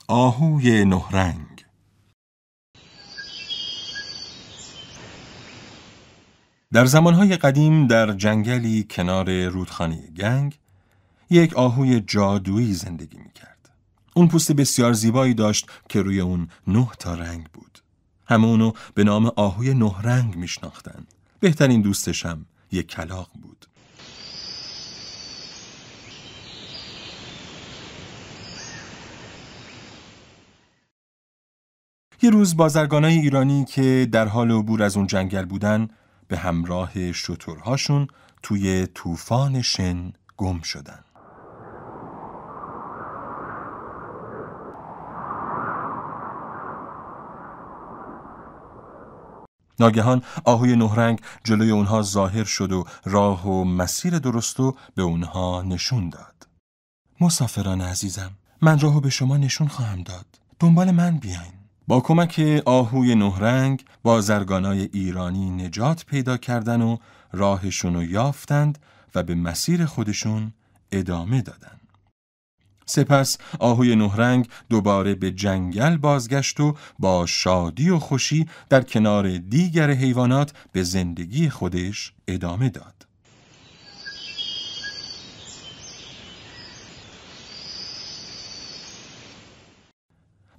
آهوی نهرنگ. در زمانهای قدیم در جنگلی کنار رودخانه گنگ یک آهوی جادویی زندگی میکرد. اون پوست بسیار زیبایی داشت که روی اون 9 رنگ بود. همه اونو به نام آهوی نهرنگ میشناختن. بهترین دوستش هم یک کلاغ بود. یه روز بازرگانای ایرانی که در حال عبور از اون جنگل بودن به همراه شترهاشون توی طوفان شن گم شدن. ناگهان آهوی نهرنگ جلوی اونها ظاهر شد و راه و مسیر درستو به اونها نشون داد. مسافران عزیزم، من راهو به شما نشون خواهم داد. دنبال من بیاین. با کمک آهوی نهرنگ بازرگانای ایرانی نجات پیدا کردن و راهشونو یافتند و به مسیر خودشون ادامه دادن. سپس آهوی نهرنگ دوباره به جنگل بازگشت و با شادی و خوشی در کنار دیگر حیوانات به زندگی خودش ادامه داد.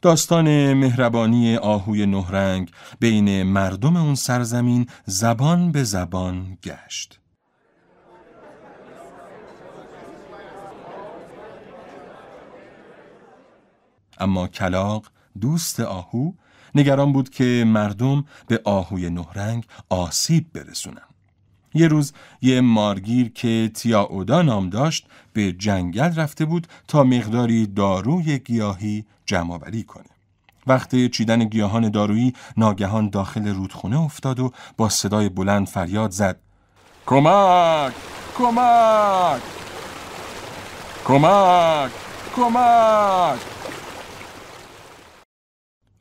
داستان مهربانی آهوی نهرنگ بین مردم اون سرزمین زبان به زبان گشت. اما کلاغ دوست آهو نگران بود که مردم به آهوی نهرنگ آسیب برسونن. یه روز یه مارگیر که تیاودا نام داشت به جنگل رفته بود تا مقداری داروی گیاهی جمع‌آوری کنه. وقت چیدن گیاهان دارویی ناگهان داخل رودخونه افتاد و با صدای بلند فریاد زد: کمک! کمک! کمک! کمک!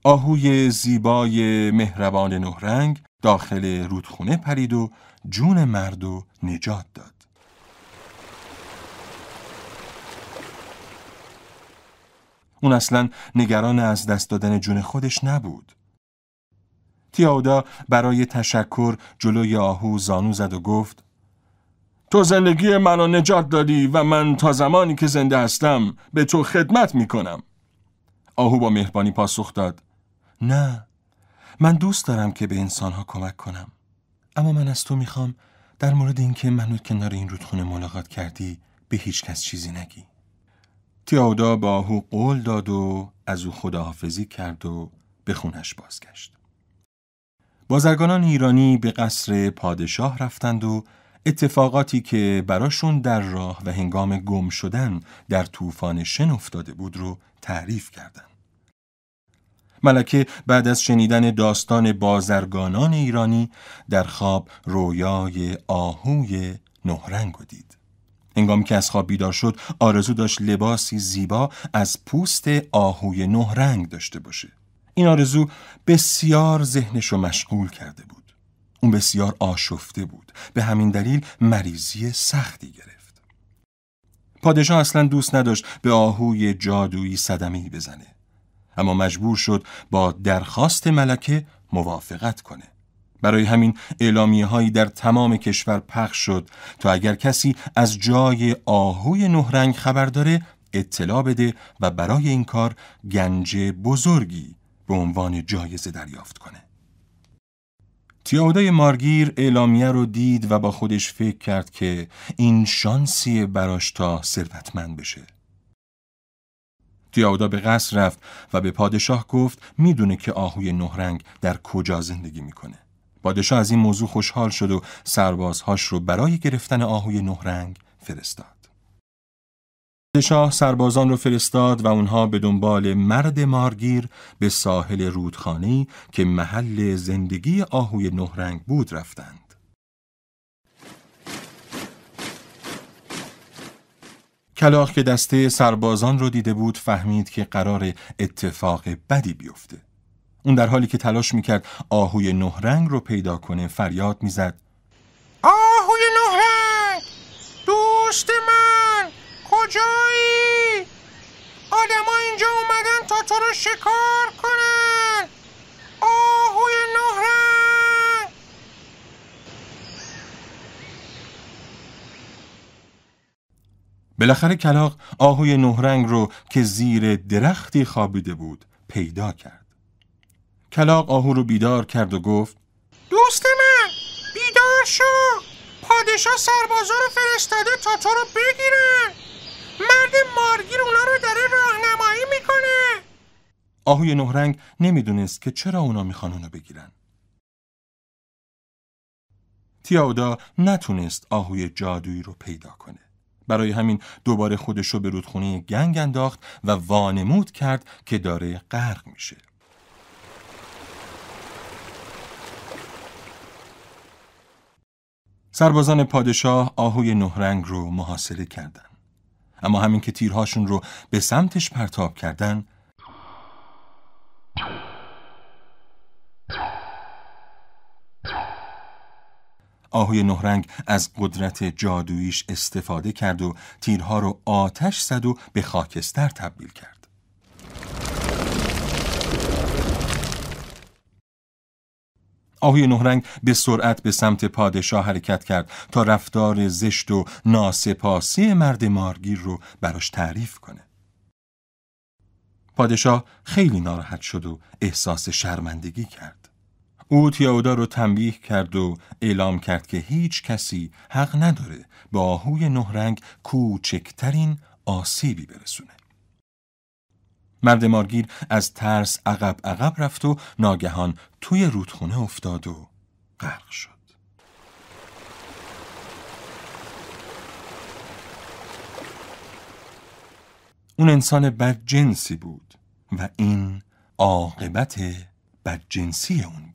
آهوی زیبای مهربان نهرنگ داخل رودخونه پرید و جون مردو نجات داد. اون اصلاً نگران از دست دادن جون خودش نبود. تیاودا برای تشکر جلوی آهو زانو زد و گفت: تو زندگی منو نجات دادی و من تا زمانی که زنده هستم به تو خدمت میکنم. آهو با مهربانی پاسخ داد: نه، من دوست دارم که به انسانها کمک کنم، اما من از تو میخوام در مورد اینکه منو کنار این رودخونه ملاقات کردی به هیچ کس چیزی نگی. تیاودا با آهو قول داد و از او خداحافظی کرد و به خونش بازگشت. بازرگانان ایرانی به قصر پادشاه رفتند و اتفاقاتی که براشون در راه و هنگام گم شدن در طوفان شن افتاده بود رو تعریف کردند. ملکه بعد از شنیدن داستان بازرگانان ایرانی در خواب رویای آهوی نهرنگ دید. هنگامی که از خواب بیدار شد آرزو داشت لباسی زیبا از پوست آهوی نهرنگ داشته باشه. این آرزو بسیار ذهنش رو مشغول کرده بود. اون بسیار آشفته بود. به همین دلیل مریضی سختی گرفت. پادشاه اصلا دوست نداشت به آهوی جادویی صدمه‌ای بزنه، اما مجبور شد با درخواست ملکه موافقت کنه. برای همین اعلامیه‌هایی در تمام کشور پخش شد تا اگر کسی از جای آهوی نهرنگ خبر داره اطلاع بده و برای این کار گنج بزرگی به عنوان جایزه دریافت کنه. تیاودای مارگیر اعلامیه رو دید و با خودش فکر کرد که این شانسیه براش تا ثروتمند بشه. تیاودا به قصر رفت و به پادشاه گفت میدونه که آهوی نهرنگ در کجا زندگی میکنه. پادشاه از این موضوع خوشحال شد و سربازهاش رو برای گرفتن آهوی نهرنگ فرستاد. پادشاه سربازان رو فرستاد و اونها به دنبال مرد مارگیر به ساحل رودخانه‌ای که محل زندگی آهوی نهرنگ بود رفتند. کلاغ که دسته سربازان رو دیده بود فهمید که قرار اتفاق بدی بیفته. اون در حالی که تلاش میکرد آهوی نهرنگ رو پیدا کنه فریاد میزد: آهوی نهرنگ، دوست من، کجایی؟ آدما اینجا اومدن تا تو رو شکار کنن. آهوی 9 رنگ. بالاخره کلاغ آهوی 9 رنگ رو که زیر درختی خوابیده بود پیدا کرد. کلاغ آهو رو بیدار کرد و گفت دوست من بیدار شو. پادشاه سربازا رو فرستاده تا تو رو بگیرن. مرد مارگیر اونا رو داره راهنمایی میکنه. آهوی 9 رنگ نمیدونست که چرا اونا میخوان اونو بگیرن. تیاودا نتونست آهوی جادویی رو پیدا کنه. برای همین دوباره خودش رو به رودخونه گنگ انداخت و وانمود کرد که داره غرق میشه. سربازان پادشاه آهوی 9 رنگ رو محاصره کردن. اما همین که تیرهاشون رو به سمتش پرتاب کردن، آهوی 9 رنگ از قدرت جادوییش استفاده کرد و تیرها رو آتش زد و به خاکستر تبدیل کرد. آهوی 9 رنگ به سرعت به سمت پادشاه حرکت کرد تا رفتار زشت و ناسپاسی مرد مارگیر رو براش تعریف کنه. پادشاه خیلی ناراحت شد و احساس شرمندگی کرد. او تیاودا رو تنبیه کرد و اعلام کرد که هیچ کسی حق نداره به آهوی 9 رنگ کوچکترین آسیبی برسونه. مرد مارگیر از ترس عقب رفت و ناگهان توی رودخونه افتاد و غرق شد. اون انسان بدجنسی بود و این عاقبت بدجنسی اون